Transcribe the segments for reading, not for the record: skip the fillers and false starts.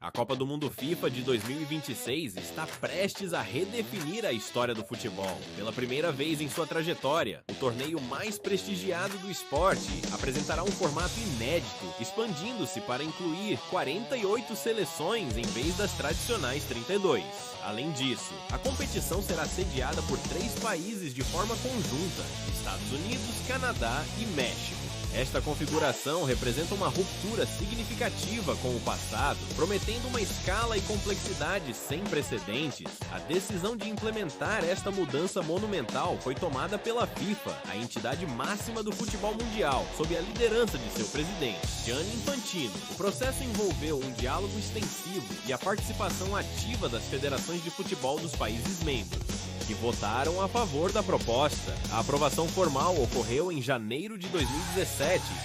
A Copa do Mundo FIFA de 2026 está prestes a redefinir a história do futebol. Pela primeira vez em sua trajetória, o torneio mais prestigiado do esporte apresentará um formato inédito, expandindo-se para incluir 48 seleções em vez das tradicionais 32. Além disso, a competição será sediada por 3 países de forma conjunta: Estados Unidos, Canadá e México. Esta configuração representa uma ruptura significativa com o passado, prometendo uma escala e complexidade sem precedentes. A decisão de implementar esta mudança monumental foi tomada pela FIFA, a entidade máxima do futebol mundial, sob a liderança de seu presidente, Gianni Infantino. O processo envolveu um diálogo extensivo e a participação ativa das federações de futebol dos países membros, que votaram a favor da proposta. A aprovação formal ocorreu em janeiro de 2017,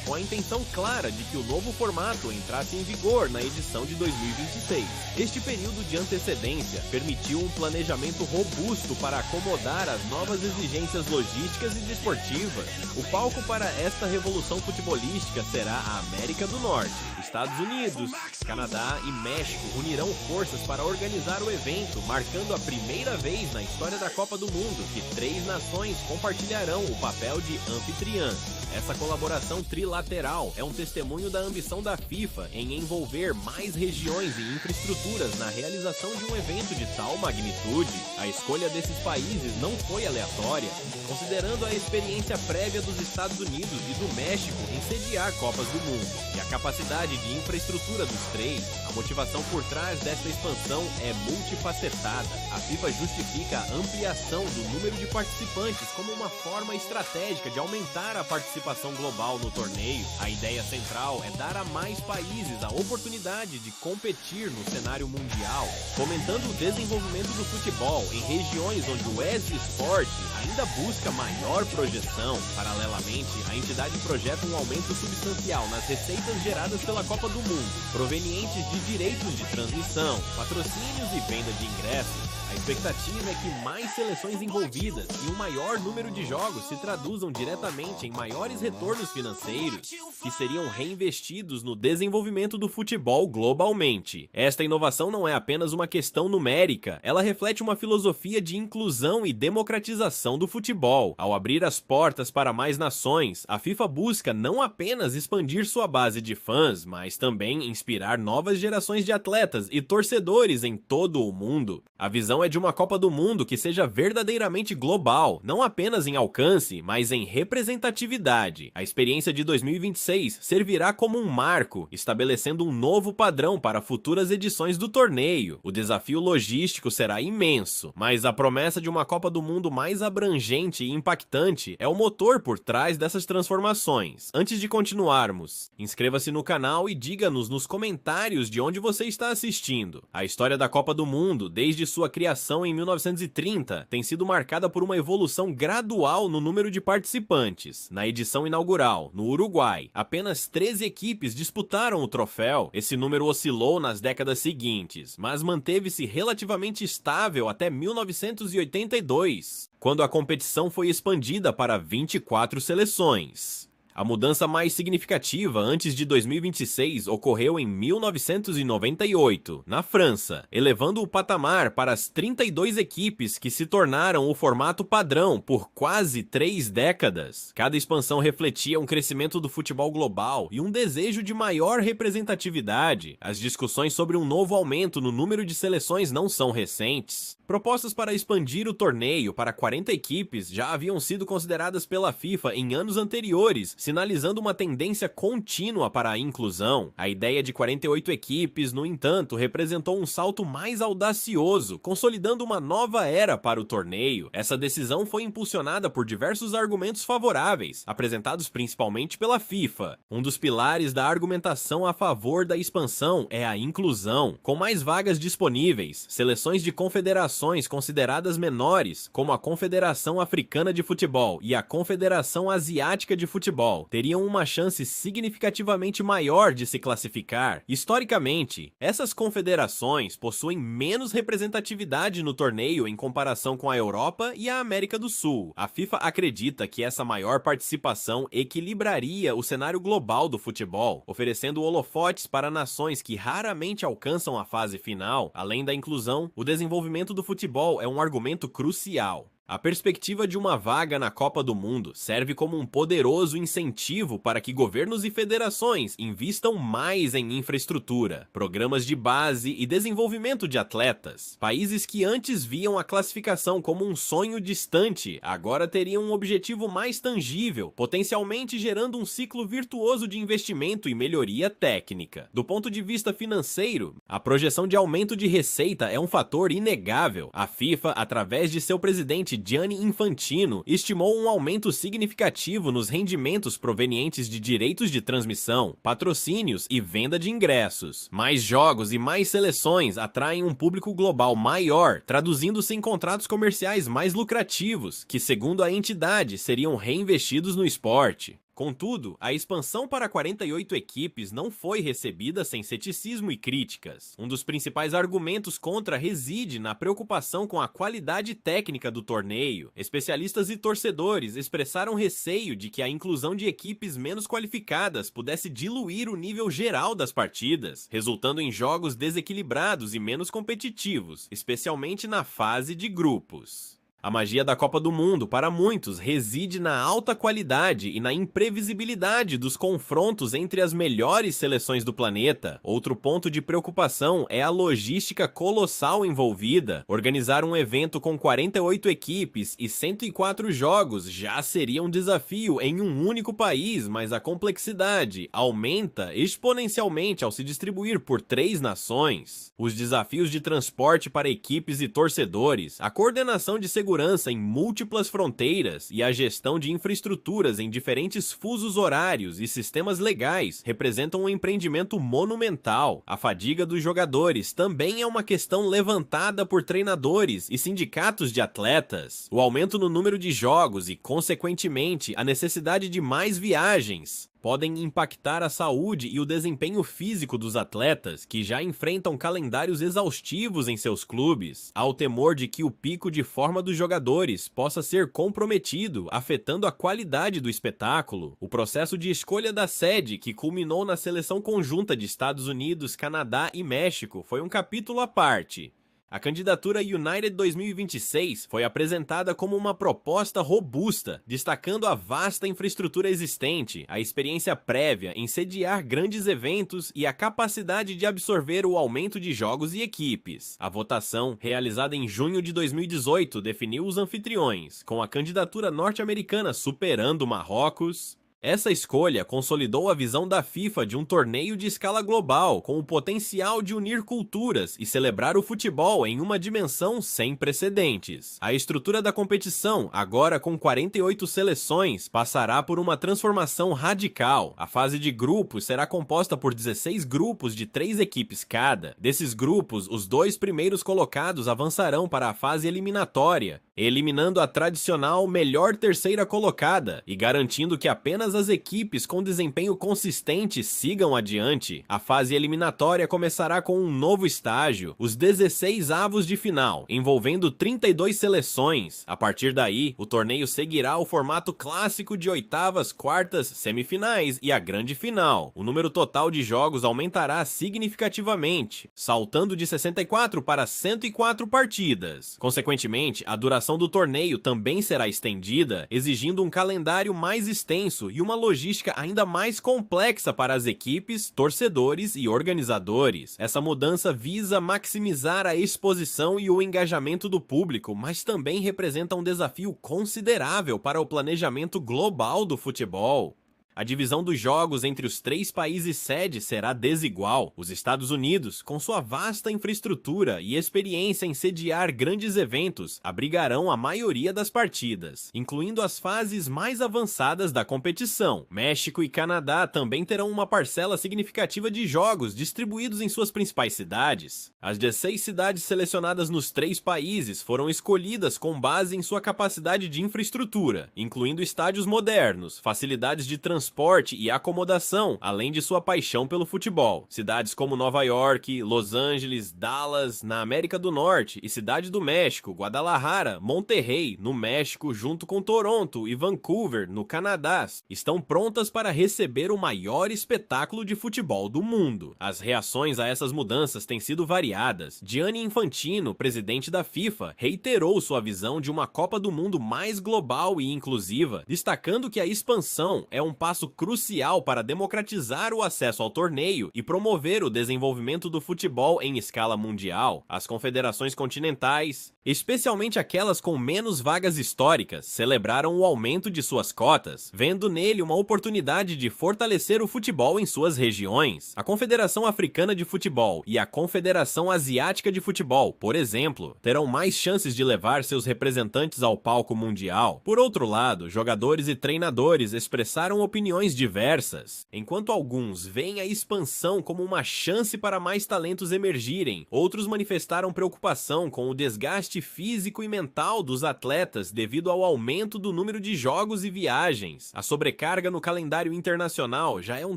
com a intenção clara de que o novo formato entrasse em vigor na edição de 2026. Este período de antecedência permitiu um planejamento robusto para acomodar as novas exigências logísticas e desportivas. O palco para esta revolução futebolística será a América do Norte. Estados Unidos, Canadá e México unirão forças para organizar o evento, marcando a primeira vez na história da Copa do Mundo que 3 nações compartilharão o papel de anfitriã. Essa colaboração trilateral é um testemunho da ambição da FIFA em envolver mais regiões e infraestruturas na realização de um evento de tal magnitude. A escolha desses países não foi aleatória, considerando a experiência prévia dos Estados Unidos e do México em sediar Copas do Mundo, e a capacidade de infraestrutura dos 3. A motivação por trás desta expansão é multifacetada. A FIFA justifica a ampliação do número de participantes como uma forma estratégica de aumentar a participação global no torneio. A ideia central é dar a mais países a oportunidade de competir no cenário mundial, fomentando o desenvolvimento do futebol em regiões onde o ex-esporte ainda busca maior projeção. Paralelamente, a entidade projeta um aumento substancial nas receitas geradas pela Copa do Mundo, provenientes de direitos de transmissão, patrocínios e venda de ingressos. A expectativa é que mais seleções envolvidas e um maior número de jogos se traduzam diretamente em maiores retornos financeiros, que seriam reinvestidos no desenvolvimento do futebol globalmente. Esta inovação não é apenas uma questão numérica, ela reflete uma filosofia de inclusão e democratização do futebol. Ao abrir as portas para mais nações, a FIFA busca não apenas expandir sua base de fãs, mas também inspirar novas gerações de atletas e torcedores em todo o mundo. A visão é de uma Copa do Mundo que seja verdadeiramente global, não apenas em alcance, mas em representatividade. A experiência de 2026 servirá como um marco, estabelecendo um novo padrão para futuras edições do torneio. O desafio logístico será imenso, mas a promessa de uma Copa do Mundo mais abrangente e impactante é o motor por trás dessas transformações. Antes de continuarmos, inscreva-se no canal e diga-nos nos comentários de onde você está assistindo. A história da Copa do Mundo, desde sua criação em 1930, tem sido marcada por uma evolução gradual no número de participantes. Na edição inaugural, no Uruguai, apenas 13 equipes disputaram o troféu. Esse número oscilou nas décadas seguintes, mas manteve-se relativamente estável até 1982, quando a competição foi expandida para 24 seleções. A mudança mais significativa antes de 2026 ocorreu em 1998, na França, elevando o patamar para as 32 equipes que se tornaram o formato padrão por quase 3 décadas. Cada expansão refletia um crescimento do futebol global e um desejo de maior representatividade. As discussões sobre um novo aumento no número de seleções não são recentes. Propostas para expandir o torneio para 40 equipes já haviam sido consideradas pela FIFA em anos anteriores, sinalizando uma tendência contínua para a inclusão. A ideia de 48 equipes, no entanto, representou um salto mais audacioso, consolidando uma nova era para o torneio. Essa decisão foi impulsionada por diversos argumentos favoráveis, apresentados principalmente pela FIFA. Um dos pilares da argumentação a favor da expansão é a inclusão. Com mais vagas disponíveis, seleções de confederações consideradas menores, como a Confederação Africana de Futebol e a Confederação Asiática de Futebol, futebol teriam uma chance significativamente maior de se classificar. Historicamente, essas confederações possuem menos representatividade no torneio em comparação com a Europa e a América do Sul. A FIFA acredita que essa maior participação equilibraria o cenário global do futebol, oferecendo holofotes para nações que raramente alcançam a fase final. Além da inclusão, o desenvolvimento do futebol é um argumento crucial. A perspectiva de uma vaga na Copa do Mundo serve como um poderoso incentivo para que governos e federações invistam mais em infraestrutura, programas de base e desenvolvimento de atletas. Países que antes viam a classificação como um sonho distante, agora teriam um objetivo mais tangível, potencialmente gerando um ciclo virtuoso de investimento e melhoria técnica. Do ponto de vista financeiro, a projeção de aumento de receita é um fator inegável. A FIFA, através de seu presidente Gianni Infantino, estimou um aumento significativo nos rendimentos provenientes de direitos de transmissão, patrocínios e venda de ingressos. Mais jogos e mais seleções atraem um público global maior, traduzindo-se em contratos comerciais mais lucrativos, que, segundo a entidade, seriam reinvestidos no esporte. Contudo, a expansão para 48 equipes não foi recebida sem ceticismo e críticas. Um dos principais argumentos contra reside na preocupação com a qualidade técnica do torneio. Especialistas e torcedores expressaram receio de que a inclusão de equipes menos qualificadas pudesse diluir o nível geral das partidas, resultando em jogos desequilibrados e menos competitivos, especialmente na fase de grupos. A magia da Copa do Mundo, para muitos, reside na alta qualidade e na imprevisibilidade dos confrontos entre as melhores seleções do planeta. Outro ponto de preocupação é a logística colossal envolvida. Organizar um evento com 48 equipes e 104 jogos já seria um desafio em um único país, mas a complexidade aumenta exponencialmente ao se distribuir por 3 nações. Os desafios de transporte para equipes e torcedores, a coordenação de segurança em múltiplas fronteiras e a gestão de infraestruturas em diferentes fusos horários e sistemas legais representam um empreendimento monumental. A fadiga dos jogadores também é uma questão levantada por treinadores e sindicatos de atletas. O aumento no número de jogos e, consequentemente, a necessidade de mais viagens podem impactar a saúde e o desempenho físico dos atletas, que já enfrentam calendários exaustivos em seus clubes. Há o temor de que o pico de forma dos jogadores possa ser comprometido, afetando a qualidade do espetáculo. O processo de escolha da sede, que culminou na seleção conjunta de Estados Unidos, Canadá e México, foi um capítulo à parte. A candidatura United 2026 foi apresentada como uma proposta robusta, destacando a vasta infraestrutura existente, a experiência prévia em sediar grandes eventos e a capacidade de absorver o aumento de jogos e equipes. A votação, realizada em junho de 2018, definiu os anfitriões, com a candidatura norte-americana superando Marrocos. Essa escolha consolidou a visão da FIFA de um torneio de escala global, com o potencial de unir culturas e celebrar o futebol em uma dimensão sem precedentes. A estrutura da competição, agora com 48 seleções, passará por uma transformação radical. A fase de grupos será composta por 16 grupos de 3 equipes cada. Desses grupos, os 2 primeiros colocados avançarão para a fase eliminatória, eliminando a tradicional melhor terceira colocada e garantindo que apenas as equipes com desempenho consistente sigam adiante. A fase eliminatória começará com um novo estágio, os 16 avos de final, envolvendo 32 seleções. A partir daí, o torneio seguirá o formato clássico de oitavas, quartas, semifinais e a grande final. O número total de jogos aumentará significativamente, saltando de 64 para 104 partidas. Consequentemente, a duração do torneio também será estendida, exigindo um calendário mais extenso e uma logística ainda mais complexa para as equipes, torcedores e organizadores. Essa mudança visa maximizar a exposição e o engajamento do público, mas também representa um desafio considerável para o planejamento global do futebol. A divisão dos jogos entre os 3 países sede será desigual. Os Estados Unidos, com sua vasta infraestrutura e experiência em sediar grandes eventos, abrigarão a maioria das partidas, incluindo as fases mais avançadas da competição. México e Canadá também terão uma parcela significativa de jogos distribuídos em suas principais cidades. As 16 cidades selecionadas nos 3 países foram escolhidas com base em sua capacidade de infraestrutura, incluindo estádios modernos, facilidades de transporte transporte e acomodação, além de sua paixão pelo futebol. Cidades como Nova York, Los Angeles, Dallas, na América do Norte, e Cidade do México, Guadalajara, Monterrey, no México, junto com Toronto e Vancouver, no Canadá, estão prontas para receber o maior espetáculo de futebol do mundo. As reações a essas mudanças têm sido variadas. Gianni Infantino, presidente da FIFA, reiterou sua visão de uma Copa do Mundo mais global e inclusiva, destacando que a expansão é um passo crucial para democratizar o acesso ao torneio e promover o desenvolvimento do futebol em escala mundial. As confederações continentais, especialmente aquelas com menos vagas históricas, celebraram o aumento de suas cotas, vendo nele uma oportunidade de fortalecer o futebol em suas regiões. A Confederação Africana de Futebol e a Confederação Asiática de Futebol, por exemplo, terão mais chances de levar seus representantes ao palco mundial. Por outro lado, jogadores e treinadores expressaram opiniões diversas. Enquanto alguns veem a expansão como uma chance para mais talentos emergirem, outros manifestaram preocupação com o desgaste físico e mental dos atletas devido ao aumento do número de jogos e viagens. A sobrecarga no calendário internacional já é um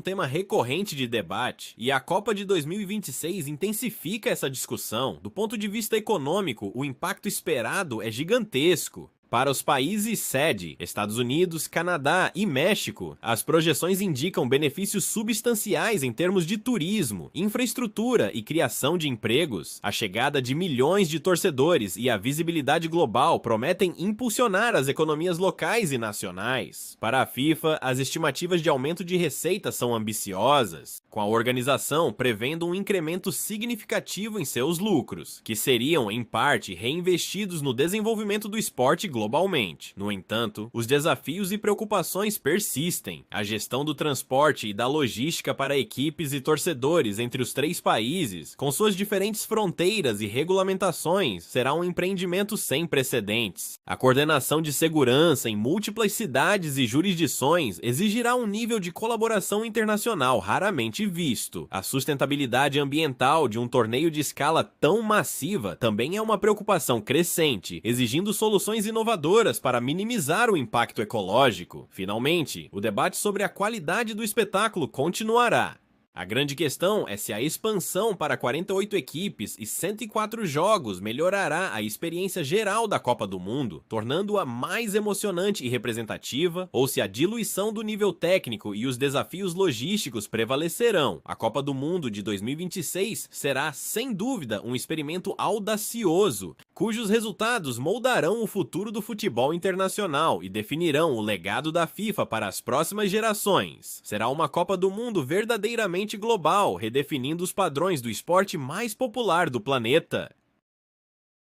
tema recorrente de debate, e a Copa de 2026 intensifica essa discussão. Do ponto de vista econômico, o impacto esperado é gigantesco. Para os países sede, Estados Unidos, Canadá e México, as projeções indicam benefícios substanciais em termos de turismo, infraestrutura e criação de empregos. A chegada de milhões de torcedores e a visibilidade global prometem impulsionar as economias locais e nacionais. Para a FIFA, as estimativas de aumento de receita são ambiciosas, com a organização prevendo um incremento significativo em seus lucros, que seriam, em parte, reinvestidos no desenvolvimento do esporte globalmente. No entanto, os desafios e preocupações persistem. A gestão do transporte e da logística para equipes e torcedores entre os três países, com suas diferentes fronteiras e regulamentações, será um empreendimento sem precedentes. A coordenação de segurança em múltiplas cidades e jurisdições exigirá um nível de colaboração internacional raramente visto. A sustentabilidade ambiental de um torneio de escala tão massiva também é uma preocupação crescente, exigindo soluções inovadoras para minimizar o impacto ecológico. Finalmente, o debate sobre a qualidade do espetáculo continuará. A grande questão é se a expansão para 48 equipes e 104 jogos melhorará a experiência geral da Copa do Mundo, tornando-a mais emocionante e representativa, ou se a diluição do nível técnico e os desafios logísticos prevalecerão. A Copa do Mundo de 2026 será, sem dúvida, um experimento audacioso, cujos resultados moldarão o futuro do futebol internacional e definirão o legado da FIFA para as próximas gerações. Será uma Copa do Mundo verdadeiramente global, redefinindo os padrões do esporte mais popular do planeta.